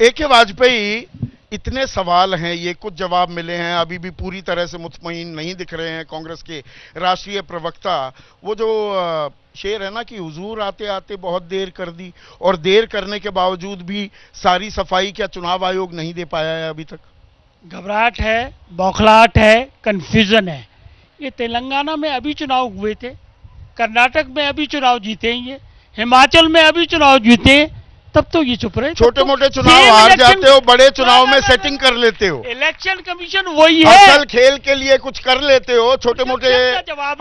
AK Vajpayee, इतने सवाल हैं, ये कुछ जवाब मिले हैं, अभी भी पूरी तरह से मुतमईन नहीं दिख रहे हैं कांग्रेस के राष्ट्रीय प्रवक्ता। वो जो शेर है ना कि हुजूर आते आते बहुत देर कर दी, और देर करने के बावजूद भी सारी सफाई क्या चुनाव आयोग नहीं दे पाया है अभी तक? घबराहट है, बौखलाहट है, कंफ्यूजन है। ये तेलंगाना में अभी चुनाव हुए थे, कर्नाटक में अभी चुनाव जीते हैं, ये हिमाचल में अभी चुनाव जीते हैं, तब तो ये चुप रहे। छोटे मोटे चुनाव हार जाते हो, बड़े चुनाव में सेटिंग कर लेते हो। इलेक्शन कमीशन वही है, असल खेल के लिए कुछ कर लेते हो, छोटे मोटे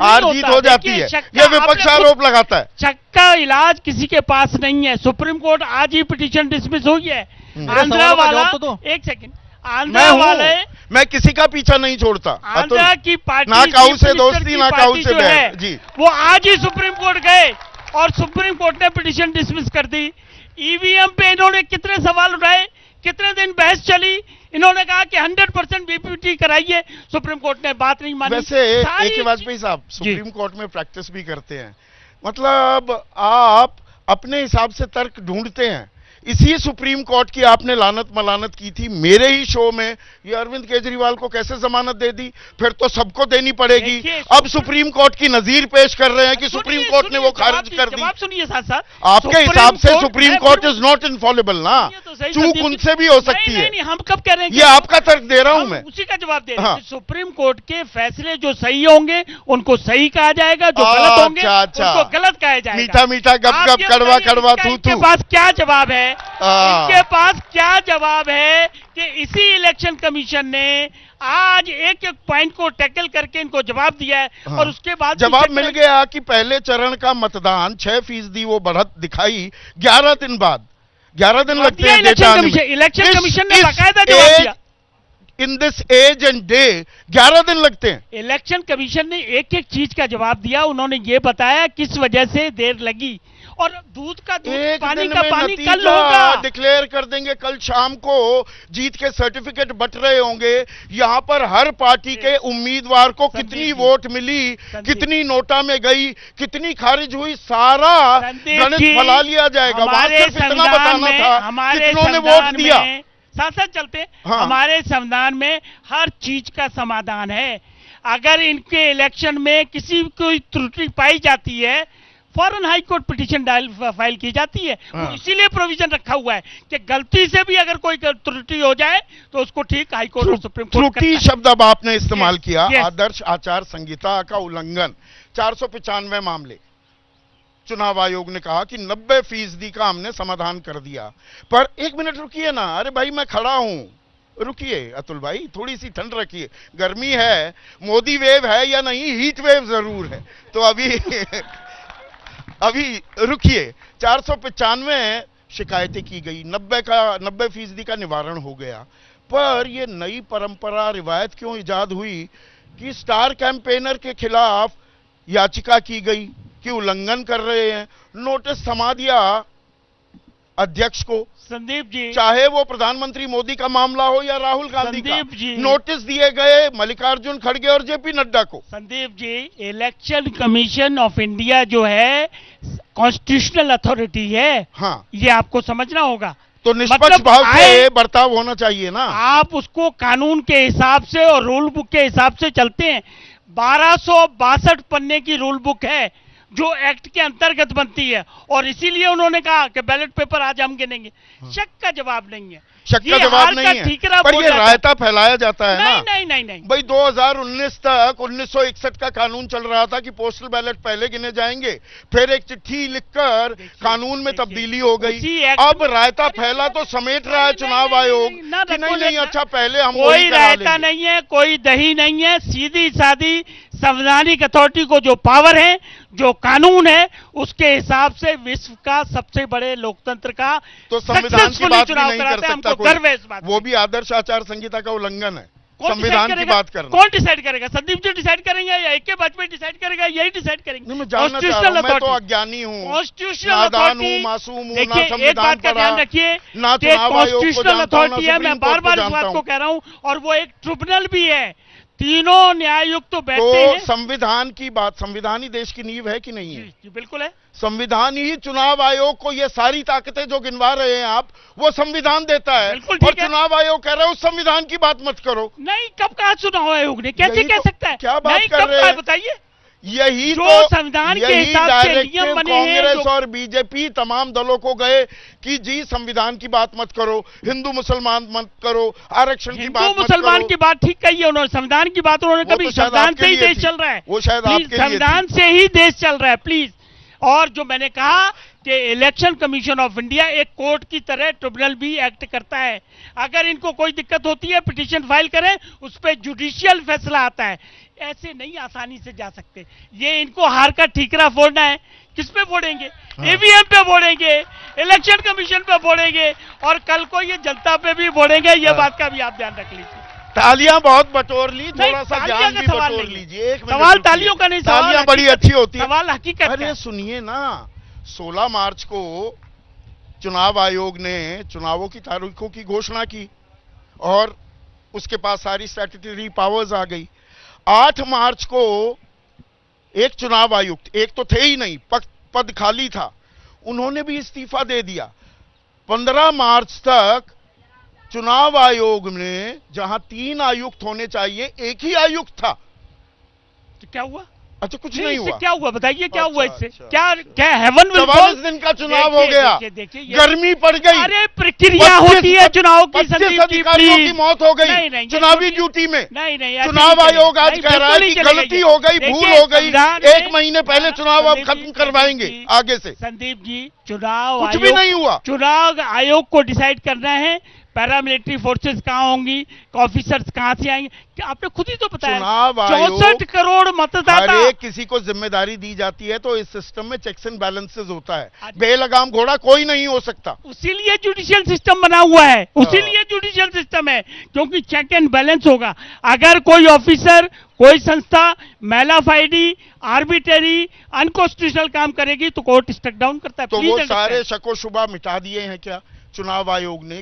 हार जीत हो जाती है, ये विपक्ष आरोप लगाता है। शक का इलाज किसी के पास नहीं है। सुप्रीम कोर्ट आज ही पिटीशन डिसमिस हुई है। आंध्रा वाला, एक सेकंड, आंध्रा वाले, मैं किसी का पीछा नहीं छोड़ता। आंध्रा की पार्टी, ना काऊ से दोस्ती ना काऊ से बैर जी, वो आज ही सुप्रीम कोर्ट गए और सुप्रीम कोर्ट ने पिटीशन डिसमिस कर दी। ईवीएम पे इन्होंने कितने सवाल उठाए, कितने दिन बहस चली, इन्होंने कहा कि 100% वीवीपैट कराइए, सुप्रीम कोर्ट ने बात नहीं मानी। वैसे AK वाजपेयी साहब सुप्रीम कोर्ट में प्रैक्टिस भी करते हैं, मतलब आप अपने हिसाब से तर्क ढूंढते हैं। इसी सुप्रीम कोर्ट की आपने लानत मलानत की थी मेरे ही शो में, ये अरविंद केजरीवाल को कैसे जमानत दे दी, फिर तो सबको देनी पड़ेगी। अब सुप्रीम कोर्ट की नजीर पेश कर रहे हैं कि सुप्रीम कोर्ट ने वो खारिज कर दी। सुनिए साथ साथ, आपके हिसाब से supreme court is not infallible ना, चूक उनसे भी हो सकती है। नहीं, हम कब कह रहे हैं, ये आपका तर्क दे रहा हूं मैं, उसी का जवाब दे रहे हैं। सुप्रीम कोर्ट के फैसले जो सही होंगे उनको सही कहा जाएगा, जो गलत होंगे उनको गलत कहा जाएगा। मीठा मीठा गप गप, कड़वा कड़वा थू थू। इनके पास क्या जवाब है, इनके पास क्या जवाब है कि इसी इलेक्शन कमीशन ने आज एक एक पॉइंट को टैकल करके इनको जवाब दिया है। और उसके बाद जवाब मिल गया कि पहले चरण का मतदान 6% वो बढ़त दिखाई 11 दिन बाद। 11 दिन लगते हैं इलेक्शन कमीशन ने बाकायदा जवाब दिया। In this age and day 11 दिन लगते हैं। इलेक्शन कमीशन ने एक एक चीज का जवाब दिया। उन्होंने ये बताया किस वजह से देर लगी, और दूध का दूध, पानी का पानी कल होगा। डिक्लेयर कर देंगे कल शाम को, जीत के सर्टिफिकेट बट रहे होंगे। यहाँ पर हर पार्टी के उम्मीदवार को कितनी वोट मिली, कितनी नोटा में गई, कितनी खारिज हुई, सारा गणित फैला लिया जाएगा। वहां सिर्फ इतना बताना था कितनों ने वोट दिया। साथ साथ चलते, हमारे संविधान में हर चीज का समाधान है। अगर इनके इलेक्शन में किसी कोई त्रुटि पाई जाती है, फौरन हाई कोर्ट पिटीशन फाइल की जाती है। इसीलिए प्रोविजन रखा हुआ है कि गलती से भी अगर कोई त्रुटि हो जाए तो उसको ठीक हाई कोर्ट और सुप्रीम कोर्ट। त्रुटि शब्द अब आपने इस्तेमाल किया। आदर्श आचार संहिता का उल्लंघन 495 मामले, चुनाव आयोग ने कहा कि 90% का हमने समाधान कर दिया। पर एक मिनट रुकिए ना, अरे भाई मैं खड़ा हूं, रुकिए अतुल भाई, थोड़ी सी ठंड रखिए, गर्मी है, मोदी वेव है या नहीं, हीट वेव जरूर है, तो अभी रुकिए। 495 शिकायतें की गई, 90% का निवारण हो गया। पर यह नई परंपरा रिवायत क्यों इजाद हुई कि स्टार कैंपेनर के खिलाफ याचिका की गई कि उल्लंघन कर रहे हैं, नोटिस थमा दिया अध्यक्ष को। संदीप जी, चाहे वो प्रधानमंत्री मोदी का मामला हो या राहुल गांधी का, जी, नोटिस दिए गए मल्लिकार्जुन खड़गे और JP नड्डा को। Sandeep ji, election commission of India जो है कॉन्स्टिट्यूशनल अथॉरिटी है। हाँ, ये आपको समझना होगा। तो निष्पक्ष भाव से बर्ताव होना चाहिए ना। आप उसको कानून के हिसाब से और रूल बुक के हिसाब से चलते हैं। 1262 पन्ने की रूल बुक है जो एक्ट के अंतर्गत बनती है, और इसीलिए उन्होंने कहा कि बैलेट पेपर आज हम गिनेंगे। शक का जवाब नहीं है, शक का जवाब नहीं है, पर ये रायता फैलाया जाता है ना। नहीं भाई 2019 तक 1961 का कानून चल रहा था कि पोस्टल बैलेट पहले गिने जाएंगे, फिर एक चिट्ठी लिखकर कानून में तब्दीली हो गई। अब रायता फैला तो समेट रहा है चुनाव आयोग कि नहीं अच्छा पहले हम। कोई रायता नहीं है, कोई दही नहीं है, सीधी सादी संवैधानिक अथॉरिटी को जो पावर है, जो कानून है, उसके हिसाब से विश्व का सबसे बड़े लोकतंत्र का तो संविधान की बात नहीं कर सकता गर्व है इस बात। वो भी आदर्श आचार संहिता का उल्लंघन है। संविधान की बात करना कौन डिसाइड करेगा? संदीप जी डिसाइड करेंगे या AK वाजपेयी डिसाइड करेगा? यही डिसाइड करेंगे। मैं जानना चाह रहा हूं, मैं तो अज्ञानी हूं, नादान हूं, मासूम हूं, ना संविधान का ध्यान रखिए, ना चुनाव आयोग को कॉन्स्टिट्यूशनल अथॉरिटी है। मैं बार बार इस बात को कह रहा हूं, और वो एक ट्रिब्यूनल भी है। तीनों न्यायायुक्त तो बैठते तो हैं। संविधान की बात, संविधान ही देश की नींव है कि नहीं है? जी बिल्कुल है। संविधान ही चुनाव आयोग को ये सारी ताकतें जो गिनवा रहे हैं आप, वो संविधान देता है। बिल्कुल और ठीक है। चुनाव आयोग कह रहा है उस संविधान की बात मत करो। नहीं, कब कहा चुनाव आयोग ने? कैसे यही कह तो- सकता है? क्या बात नहीं, कर कब रहे कहा है हैं? बताइए। यही जो तो संविधान के यही हिसाब से डायरेक्टिव नियम बने हैं, कांग्रेस जो- और बीजेपी तमाम दलों को गए कि जी संविधान की बात मत करो, हिंदू मुसलमान मत करो, आरक्षण की बात हिंदू मत मुसलमान करो। की बात ठीक कही है उन्होंने, संविधान की बात उन्होंने वो कभी, तो शायद संविधान आपके से ही लिए देश थी। चल रहा है। वो शायद प्लीज, आपके लिए थी। संविधान से ही देश चल रहा है प्लीज। और जो मैंने कहा कि इलेक्शन कमीशन ऑफ इंडिया एक कोर्ट की तरह ट्रिब्यूनल भी एक्ट करता है। अगर इनको कोई दिक्कत होती है पिटीशन फाइल करें, उस पर जुडिशियल फैसला आता है। ऐसे नहीं आसानी से जा सकते। ये इनको हार का ठीकरा फोड़ना है। किस पे फोड़ेंगे? ईवीएम पे फोड़ेंगे, इलेक्शन कमीशन पे फोड़ेंगे, और कल को ये जनता पे भी फोड़ेंगे। ये बात का भी आप ध्यान रख लीजिए। तालियां बहुत बटोर ली, थोड़ा सा तालियां ज्ञान का भी सवाल बटोर नहीं है। लीजिए। एक मिनट सवाल रुकिए। तालियों का नहीं, सवाल तालियां बड़ी हकीकत- अच्छी होती है। सवाल हकीकत का अरे है। सुनिए ना, 16 मार्च को चुनाव आयोग ने चुनावों की तारीखों की घोषणा की और उसके पास सारी स्टैट्यूटरी पावर्स आ गई। 8 मार्च को एक चुनाव आयुक्त, एक तो थे ही नहीं, पद खाली था, उन्होंने भी इस्तीफा दे दिया। 15 मार्च तक चुनाव आयोग में जहां 3 आयुक्त होने चाहिए, एक ही आयुक्त था। तो क्या हुआ? अच्छा, कुछ नहीं इससे हुआ। क्या हुआ बताइए? क्या अच्छा, हुआ इससे? अच्छा, क्या अच्छा। क्या हेवन विल 44 दिन का चुनाव हो गया, गर्मी पड़ गई, अरे प्रक्रिया होती है चुनाव की, 25 संदीप जी अधिकारियों की प्लीज। मौत हो गई नहीं, चुनावी ये ड्यूटी में। नहीं नहीं, ऐसे चुनाव नहीं आयोग चलेगा। आज नहीं, कह रहा है बिल्कुल कि नहीं चलेगा गलती ये। हो गई, देखिए, भूल हो गई, संविधान 1 में- महीने पहले चुनाव अब संदीप खत्म जी, करवाएंगे संदीप जी, आगे से। संदीप जी, चुनाव कुछ भी नहीं हुआ। चुनाव आयोग को डिसाइड करना है पैरामिलिट्री फोर्सेस कहां होंगी, ऑफिसर्स कहां से आएंगे। क्या आपने खुद ही तो बताया, चुनाव आयोग 64 करोड़ मतदाता। हर एक किसी को जिम्मेदारी दी जाती है, तो इस सिस्टम में चेक्स एंड बैलेंसेस होता है। बेलगाम घोड़ा कोई नहीं हो सकता। उसीलिए जुडिशियल सिस्टम बना हुआ है, उसीलिए जुडिशियल सिस्टम है, क्योंकि चेक एंड बैलेंस होगा। अगर कोई ऑफिसर, कोई संस्था मैलाफाइडी, आर्बिटरी, अनकॉन्स्टिट्यूशनल काम करेगी तो कोर्ट स्टेक डाउन करता है। तो Please वो understand. सारे शको शुबा मिटा दिए हैं क्या चुनाव आयोग ने?